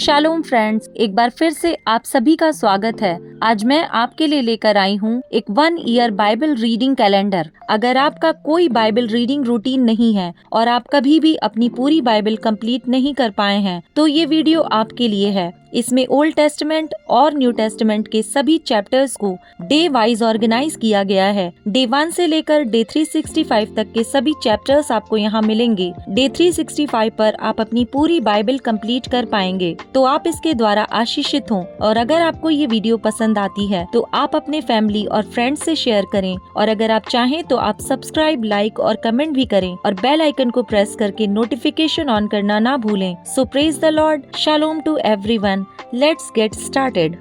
Shalom friends, एक बार फिर से आप सभी का स्वागत है। आज मैं आपके लिए लेकर आई हूँ एक 1 ईयर बाइबल रीडिंग कैलेंडर। अगर आपका कोई बाइबल रीडिंग रूटीन नहीं है और आप कभी भी अपनी पूरी बाइबल कंप्लीट नहीं कर पाए हैं, तो ये वीडियो आपके लिए है। इसमें ओल्ड टेस्टमेंट और न्यू टेस्टमेंट के सभी चैप्टर्स को डे वाइज ऑर्गेनाइज किया गया है। डे 1 से लेकर डे 365 तक के सभी चैप्टर्स आपको यहाँ मिलेंगे। डे 365 पर आप अपनी पूरी बाइबल कंप्लीट कर पाएंगे, तो आप इसके द्वारा आशीषित हों। और अगर आपको ये वीडियो पसंद आती है तो आप अपने फैमिली और फ्रेंड्स से शेयर करें, और अगर आप चाहें तो आप सब्सक्राइब, लाइक और कमेंट भी करें और बेल आइकन को प्रेस करके नोटिफिकेशन ऑन करना ना भूलें। So praise the lord, shalom to everyone. Let's get started.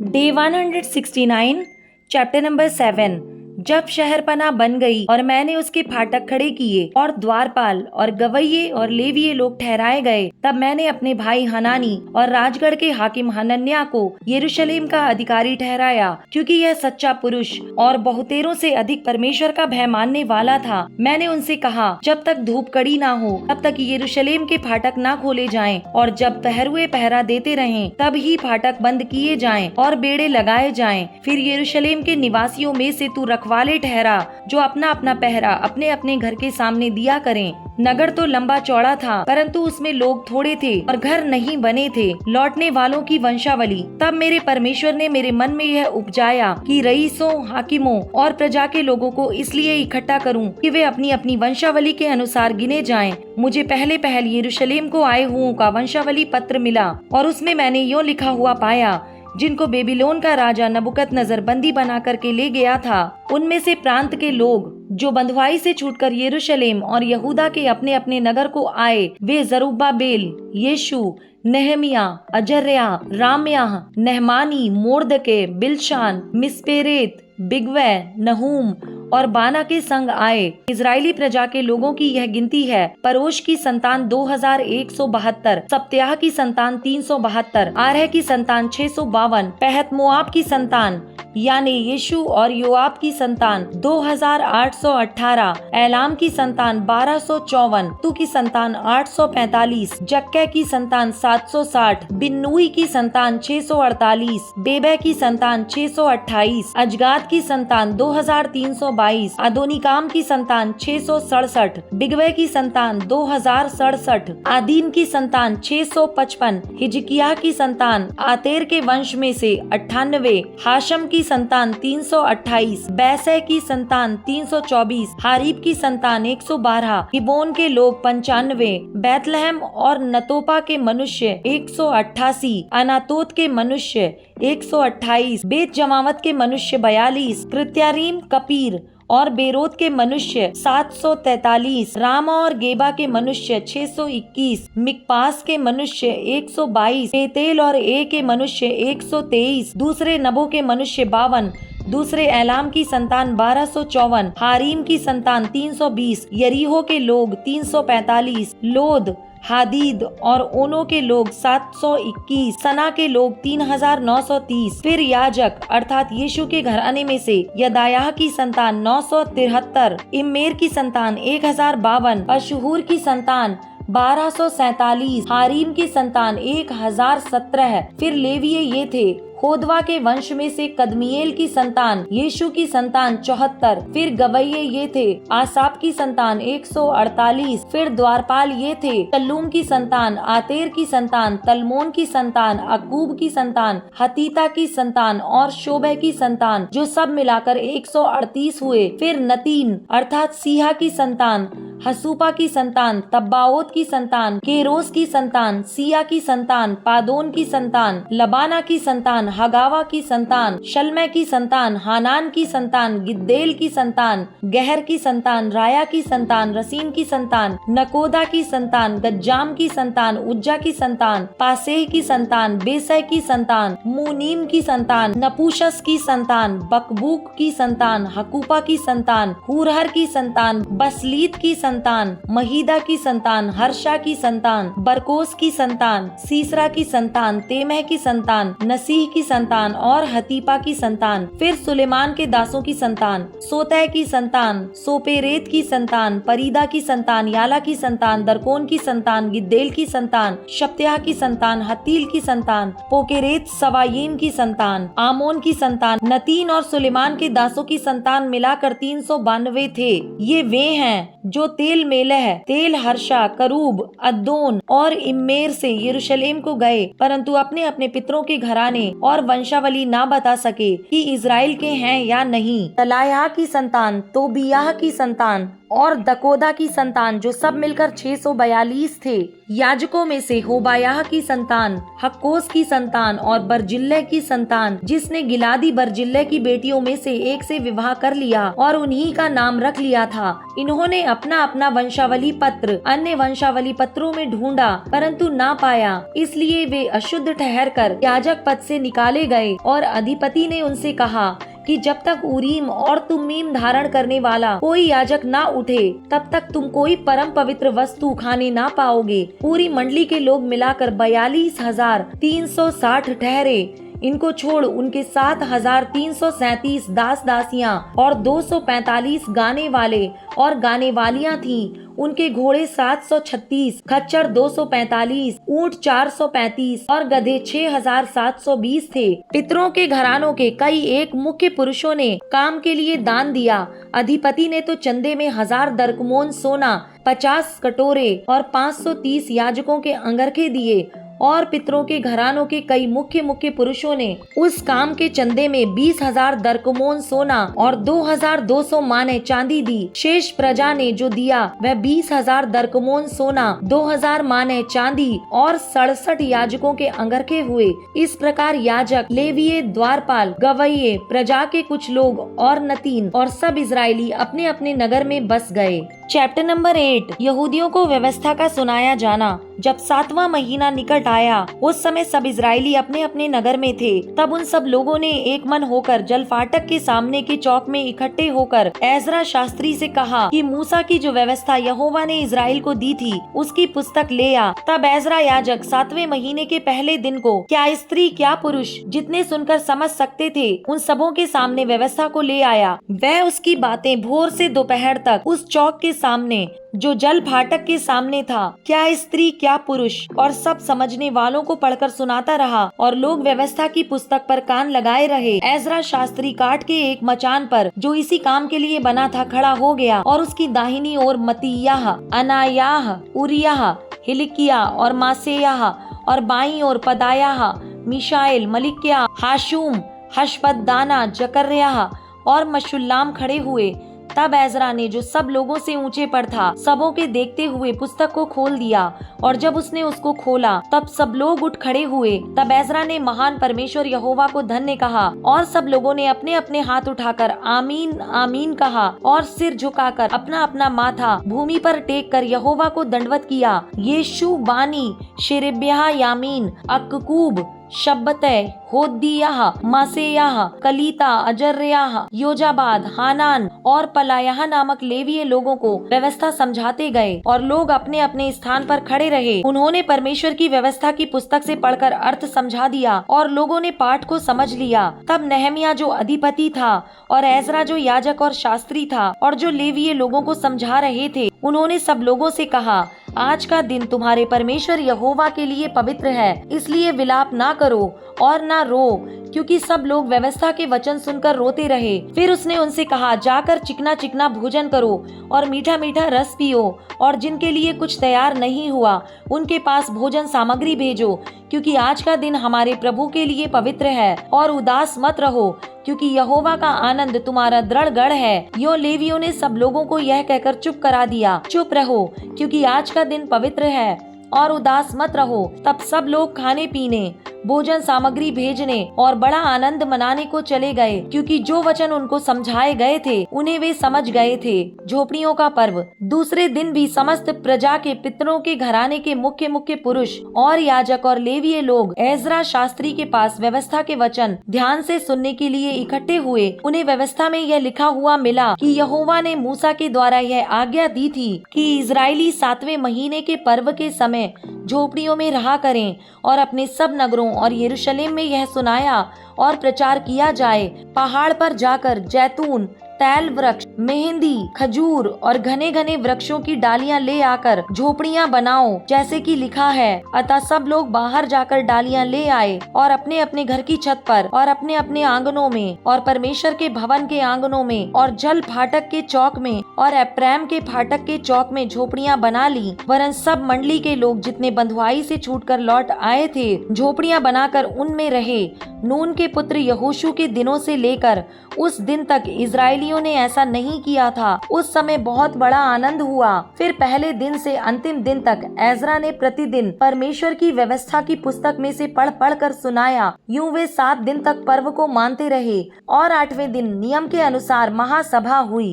Day 169, chapter number 7। जब शहरपनाह बन गई और मैंने उसके फाटक खड़े किए और द्वारपाल और गवैये और लेविये लोग ठहराए गए, तब मैंने अपने भाई हनानी और राजगढ़ के हाकिम हनन्याह को यरूशलेम का अधिकारी ठहराया, क्योंकि यह सच्चा पुरुष और बहुतेरों से अधिक परमेश्वर का भय मानने वाला था। मैंने उनसे कहा, जब तक धूप कड़ी ना हो तब तक यरूशलेम के फाटक ना खोले जाएं, और जब पहरुए पहरा देते रहें तब ही फाटक बंद किए जाएं और बेड़े लगाए जाएं। फिर यरूशलेम के निवासियों में से तू रखवाले ठहरा, जो अपना अपना पहरा अपने अपने घर के सामने दिया करें। नगर तो लंबा चौड़ा था, परंतु उसमें लोग थोड़े थे और घर नहीं बने थे। लौटने वालों की वंशावली। तब मेरे परमेश्वर ने मेरे मन में यह उपजाया कि रईसों, हाकिमों और प्रजा के लोगों को इसलिए इकट्ठा करूं कि वे अपनी अपनी वंशावली के अनुसार गिने जाएं। मुझे पहले पहल यरूशलेम को आए हुओं का वंशावली पत्र मिला, और उसमें मैंने यूँ लिखा हुआ पाया, जिनको बेबीलोन का राजा नबूकदनेस्सर बंदी बना करके ले गया था। उनमें से प्रांत के लोग जो बंधुआई से छूटकर यरूशलेम और यहूदा के अपने अपने नगर को आए, वे जरुब्बाबेल, यीशु, नेहमिया, अजर्या, राम्याह, नहमानी, मोर्दके, बिलशान, मिस्पेरेत, बिगवै, नहूम और बाना के संग आए। इजरायली प्रजा के लोगों की यह गिनती है। परोश की संतान 2172, सप्त्याह की संतान 372, आरह की संतान 652, पहत मोआब की संतान यानी यीशु और योआब की संतान 2818, एलाम की संतान 1254, तू की संतान 845, जक्कै की संतान 760, बिन्नुई की संतान 648, बेबै की संतान 628, अजगाद की संतान 2322, अदोनिकाम की संतान 667, बिगवै की संतान 2067, आदीन की संतान 655, हिजकिय्याह की संतान आतेर के वंश में से 98, हाशम की संतान 328, बैसै की संतान 324, हारीब की संतान 112, हिबोन के लोग 95, बैतलहम और नतोपा के मनुष्य 188, अनातोत के मनुष्य 128, बेत जमावत के मनुष्य 42, कृत्यारीम, कपीर और बेरोत के मनुष्य 743, रामा और गेबा के मनुष्य 621, मिकपास के मनुष्य 122, बेतेल और ए के मनुष्य 123, दूसरे नबो के मनुष्य 52, दूसरे एलाम की संतान 1254, हारीम की संतान 320, यरीहो के लोग 345, लोद, हादीद और ओनो के लोग 721, सना के लोग 3930। फिर याजक अर्थात यीशु के घराने में से यदायाह की संतान 973, इम्मेर की संतान 1052, पशहूर की संतान 1247, हारीम की संतान 1017। फिर लेविये ये थे, होदवा के वंश में से कदमिएल की संतान, यीशु की संतान 74। फिर गवैये ये थे, आसाप की संतान 148। फिर द्वारपाल ये थे, तल्लूम की संतान, आतेर की संतान, तलमोन की संतान, अकूब की संतान, हतीता की संतान और शोबह की संतान, जो सब मिलाकर 138 हुए। फिर नतीन अर्थात सीहा की संतान, हसूपा की संतान, तब्बाओत की संतान, केरोस की संतान, सिया की संतान, पादोन की संतान, लबाना की संतान, हगावा की संतान, शल्मै की संतान, हानान की संतान, गिद्देल की संतान, गहर की संतान, राया की संतान, रसीन की संतान, नकोदा की संतान, गज्जाम की संतान, उज्जा की संतान, पासेह की संतान, बेसै की संतान, मुनीम की संतान, नपूशस की संतान, बकबूक की संतान, हकूपा की संतान, हूरहर की संतान, बसलीत की संतान, महीदा की संतान, हर्षा की संतान, बरकोस की संतान, सीसरा की संतान, तेमह की संतान, नसीह की संतान और हतीपा की संतान। फिर सुलेमान के दासों की संतान, सोतह की संतान, सोपेरेत की संतान, परीदा की संतान, याला की संतान, दरकोन की संतान, गिद्देल की संतान, शप्त्याह की संतान, हतील की संतान, पोकेरेत सवायीम की संतान, आमोन की संतान, नतीन और सुलेमान के दासों की संतान मिलाकर 392 थे। ये वे हैं जो तेल मेलह, तेल हर्षा, करूब, अद्दोन और इम्मेर से यरूशलेम को गए, परंतु अपने अपने पितरों के घराने और वंशावली ना बता सके कि इज़राइल के हैं या नहीं। तलायाह की संतान, तोबियाह की संतान और दकोदा की संतान जो सब मिलकर 642 थे। याजकों में से होबायाह की संतान, हक्कोस की संतान और बरजिल्ले की संतान, जिसने गिलादी बरजिल्ले की बेटियों में से एक से विवाह कर लिया और उन्हीं का नाम रख लिया था। इन्होंने अपना अपना वंशावली पत्र अन्य वंशावली पत्रों में ढूंढा परंतु ना पाया, इसलिए वे अशुद्ध ठहरकर याजक पद से निकाले गए। और अधिपति ने उनसे कहा कि जब तक उरीम और तुम्मीम धारण करने वाला कोई याजक ना उठे तब तक तुम कोई परम पवित्र वस्तु खाने ना पाओगे। पूरी मंडली के लोग मिलाकर 42,360 ठहरे। इनको छोड़ उनके 7,337 दास दासियां और 245 गाने वाले और गाने वालियां थीं। उनके घोड़े 736, खच्चर 245, ऊंट 435 और गधे 6,720 थे। पितरों के घरानों के कई एक मुख्य पुरुषों ने काम के लिए दान दिया। अधिपति ने तो चंदे में 1000 दरकमोन सोना, 50 कटोरे और 530 याजकों के अंगरखे दिए। और पितरों के घरानों के कई मुख्य पुरुषों ने उस काम के चंदे में 20,000 दरकमोन सोना और 2,200 माने चांदी दी। शेष प्रजा ने जो दिया वह 20,000 दरकमोन सोना, 2,000 माने चांदी और 67 याजकों के अंगरखे हुए। इस प्रकार याजक, लेवीय, द्वारपाल, गवैये, प्रजा के कुछ लोग और नतीन और सब इजरायली अपने अपने नगर में बस गए। चैप्टर नंबर 8, यहूदियों को व्यवस्था का सुनाया जाना। जब 7वां महीना निकट आया, उस समय सब इजरायली अपने अपने नगर में थे। तब उन सब लोगों ने एक मन होकर जल फाटक के सामने के चौक में इकट्ठे होकर एजरा शास्त्री से कहा कि मूसा की जो व्यवस्था यहोवा ने इजराइल को दी थी उसकी पुस्तक ले आ। तब एजरा याजक 7वें महीने के पहले दिन को क्या स्त्री क्या पुरुष जितने सुनकर समझ सकते थे उन सबों के सामने व्यवस्था को ले आया। वह उसकी बातें भोर से दोपहर तक उस चौक के सामने जो जल फाटक के सामने था, क्या स्त्री क्या पुरुष और सब समझने वालों को पढ़कर सुनाता रहा और लोग व्यवस्था की पुस्तक पर कान लगाए रहे। एजरा शास्त्री काट के एक मचान पर जो इसी काम के लिए बना था खड़ा हो गया और उसकी दाहिनी ओर मत्तियाह, अनायाह, उरियाह, हिलकिया और मासेयाह और बाईं ओर पदायाह, मिशाएल, मलिकिया, हाशूम, हशबद्दाना, जकर्याह और मशुल्लाम खड़े हुए। तब एजरा ने जो सब लोगों से ऊंचे पर था सबों के देखते हुए पुस्तक को खोल दिया और जब उसने उसको खोला तब सब लोग उठ खड़े हुए। तब एजरा ने महान परमेश्वर यहोवा को धन्य कहा और सब लोगों ने अपने अपने हाथ उठाकर आमीन आमीन कहा और सिर झुकाकर अपना अपना माथा भूमि पर टेक कर यहोवा को दंडवत किया। यीशु, बानी, शेरेब्याह, यामीन, अक्कूब, शब्बतै, होदियाह, मासेयाह, कलीता, अजर्याह, योजाबाद, हानान और पलायाह नामक लेवीय लोगों को व्यवस्था समझाते गए और लोग अपने अपने स्थान पर खड़े रहे। उन्होंने परमेश्वर की व्यवस्था की पुस्तक से पढ़कर अर्थ समझा दिया और लोगों ने पाठ को समझ लिया। तब नहमिया जो अधिपति था और एजरा जो याजक और शास्त्री था और जो लेवीय लोगों को समझा रहे थे, उन्होंने सब लोगों से कहा, आज का दिन तुम्हारे परमेश्वर यहोवा के लिए पवित्र है, इसलिए विलाप ना करो और ना रो, क्योंकि सब लोग व्यवस्था के वचन सुनकर रोते रहे। फिर उसने उनसे कहा, जाकर चिकना चिकना भोजन करो और मीठा मीठा रस पियो और जिनके लिए कुछ तैयार नहीं हुआ उनके पास भोजन सामग्री भेजो, क्योंकि आज का दिन हमारे प्रभु के लिए पवित्र है। और उदास मत रहो, क्योंकि यहोवा का आनंद तुम्हारा दृढ़ गढ़ है। यो लेवियों ने सब लोगों को यह कहकर चुप करा दिया, चुप रहो, क्योंकि आज का दिन पवित्र है, और उदास मत रहो। तब सब लोग खाने पीने, भोजन सामग्री भेजने और बड़ा आनंद मनाने को चले गए, क्योंकि जो वचन उनको समझाए गए थे उन्हें वे समझ गए थे। झोपड़ियों का पर्व। दूसरे दिन भी समस्त प्रजा के पितरों के घराने के मुख्य मुख्य पुरुष और याजक और लेवीय लोग एजरा शास्त्री के पास व्यवस्था के वचन ध्यान से सुनने के लिए इकट्ठे हुए। उन्हें व्यवस्था में यह लिखा हुआ मिला कि यहोवा ने मूसा के द्वारा यह आज्ञा दी थी कि इजरायली 7वें महीने के पर्व के समय झोपड़ियों में रहा करें, और अपने सब नगरों और यरूशलेम में यह सुनाया और प्रचार किया जाए, पहाड़ पर जाकर जैतून, तैल वृक्ष, मेहंदी, खजूर और घने घने वृक्षों की डालियां ले आकर झोपड़ियां बनाओ, जैसे कि लिखा है। अतः सब लोग बाहर जाकर डालियां ले आए और अपने अपने घर की छत पर और अपने अपने आंगनों में और परमेश्वर के भवन के आंगनों में और जल फाटक के चौक में और एप्रैम के फाटक के चौक में झोपड़ियां बना ली। वरन सब मंडली के लोग जितने बंधुआई से छूटकर लौट आए थे झोपड़ियां बनाकर उनमें रहे। नून के पुत्र यहोशू के दिनों से लेकर उस दिन तक इजरायलियों ने ऐसा नहीं किया था। उस समय बहुत बड़ा आनंद हुआ। फिर पहले दिन से अंतिम दिन तक एजरा ने प्रतिदिन परमेश्वर की व्यवस्था की पुस्तक में से पढ़ पढ़ कर सुनाया। यूं वे 7 दिन तक पर्व को मानते रहे और 8वें दिन नियम के अनुसार महासभा हुई।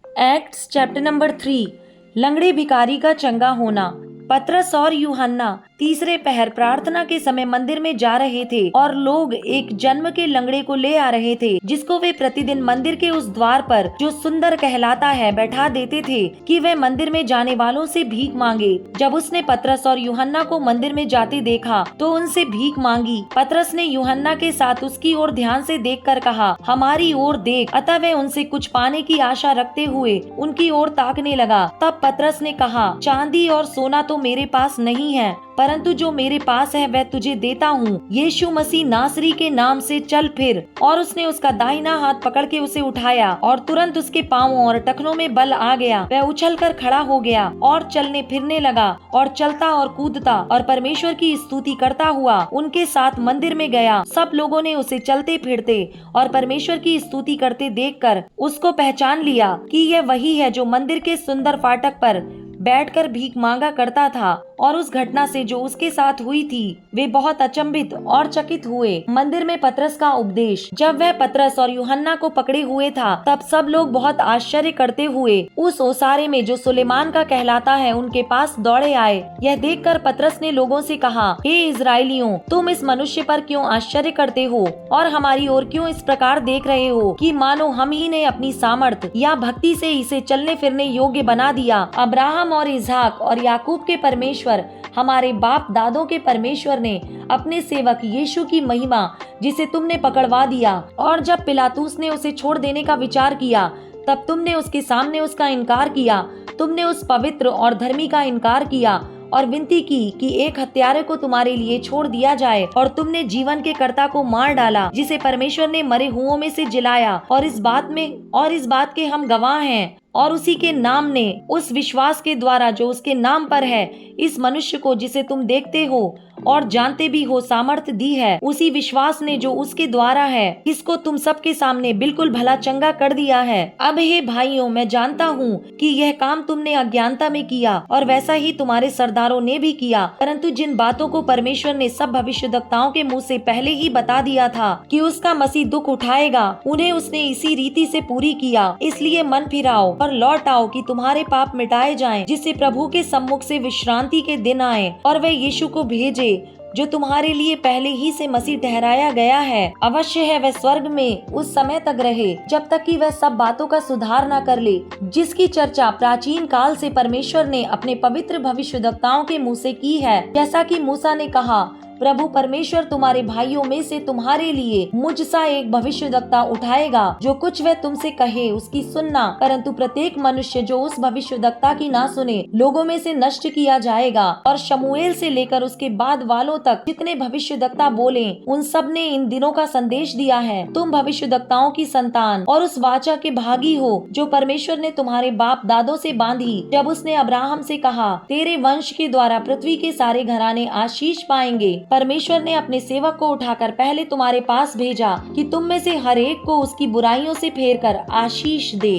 Acts chapter number 3। लंगड़े भिखारी का चंगा होना। पतरस और यूहन्ना तीसरे पहर प्रार्थना के समय मंदिर में जा रहे थे और लोग एक जन्म के लंगड़े को ले आ रहे थे, जिसको वे प्रतिदिन मंदिर के उस द्वार पर जो सुंदर कहलाता है बैठा देते थे कि वह मंदिर में जाने वालों से भीख मांगे। जब उसने पतरस और यूहन्ना को मंदिर में जाते देखा तो उनसे भीख मांगी। पतरस ने यूहन्ना के साथ उसकी ओर ध्यान से देखकर कहा, हमारी ओर देख। अतः वह उनसे कुछ पाने की आशा रखते हुए उनकी ओर ताकने लगा। तब पतरस ने कहा, चांदी और सोना तो मेरे पास नहीं है, परंतु जो मेरे पास है वह तुझे देता हूँ। यीशु मसीह नासरी के नाम से चल फिर। और उसने उसका दाहिना हाथ पकड़ के उसे उठाया और तुरंत उसके पांवों और टखनों में बल आ गया। वह उछलकर खड़ा हो गया और चलने फिरने लगा और चलता और कूदता और परमेश्वर की स्तुति करता हुआ उनके साथ मंदिर में गया। सब लोगों ने उसे चलते फिरते और परमेश्वर की स्तुति करते देखकर उसको पहचान लिया कि यह वही है जो मंदिर के सुंदर फाटक पर बैठकर भीख मांगा करता था। और उस घटना से जो उसके साथ हुई थी वे बहुत अचंभित और चकित हुए। मंदिर में पतरस का उपदेश। जब वह पतरस और यूहन्ना को पकड़े हुए था तब सब लोग बहुत आश्चर्य करते हुए उस ओसारे में जो सुलेमान का कहलाता है उनके पास दौड़े आए। यह देखकर पतरस ने लोगों से कहा, हे इजराइलियों, तुम इस मनुष्य पर क्यों आश्चर्य करते हो और हमारी ओर क्यों इस प्रकार देख रहे हो कि मानो हम ही ने अपनी सामर्थ या भक्ति से इसे चलने फिरने योग्य बना दिया। अब्राहम और इसहाक और याकूब के परमेश्वर हमारे बाप दादों के परमेश्वर ने अपने सेवक यीशु की महिमा जिसे तुमने पकड़वा दिया, और जब पिलातुस ने उसे छोड़ देने का विचार किया तब तुमने उसके सामने उसका इनकार किया। तुमने उस पवित्र और धर्मी का इनकार किया और विनती की कि एक हत्यारे को तुम्हारे लिए छोड़ दिया जाए, और तुमने जीवन के कर्ता को मार डाला जिसे परमेश्वर ने मरे हुओं में से जिलाया। और इस बात के हम गवाह हैं। और उसी के नाम ने उस विश्वास के द्वारा जो उसके नाम पर है इस मनुष्य को जिसे तुम देखते हो और जानते भी हो सामर्थ दी है। उसी विश्वास ने जो उसके द्वारा है इसको तुम सबके सामने बिल्कुल भला चंगा कर दिया है। अब हे भाइयों, मैं जानता हूँ कि यह काम तुमने अज्ञानता में किया और वैसा ही तुम्हारे सरदारों ने भी किया, परंतु जिन बातों को परमेश्वर ने सब भविष्यद्वक्ताओं के मुँह से पहले ही बता दिया था कि उसका मसीह दुख उठाएगा, उन्हें उसने इसी रीति से पूरी किया। इसलिए मन फिराओ और लौट आओ कि तुम्हारे पाप मिटाए जाएं, जिससे प्रभु के सम्मुख से विश्रांति के दिन आए और वह यीशु को भेजे जो तुम्हारे लिए पहले ही से मसीह ठहराया गया है। अवश्य है वह स्वर्ग में उस समय तक रहे जब तक कि वह सब बातों का सुधार न कर ले, जिसकी चर्चा प्राचीन काल से परमेश्वर ने अपने पवित्र भविष्यद्वक्ताओं के मुंह से की है। जैसा कि मूसा ने कहा, प्रभु परमेश्वर तुम्हारे भाइयों में से तुम्हारे लिए मुझ सा एक भविष्यद्वक्ता उठाएगा, जो कुछ वह तुमसे कहे उसकी सुनना, परंतु प्रत्येक मनुष्य जो उस भविष्यद्वक्ता की ना सुने लोगों में से नष्ट किया जाएगा। और शमूएल से लेकर उसके बाद वालों तक जितने भविष्यद्वक्ता बोले उन सब ने इन दिनों का संदेश दिया है। तुम भविष्यद्वक्ताओं की संतान और उस वाचा के भागी हो जो परमेश्वर ने तुम्हारे बाप दादों से बांधी, जब उसने अब्राहम से कहा, तेरे वंश के द्वारा पृथ्वी के सारे घराने आशीष पाएंगे। परमेश्वर ने अपने सेवक को उठाकर पहले तुम्हारे पास भेजा कि तुम में से हर एक को उसकी बुराइयों से फेर कर आशीष दे।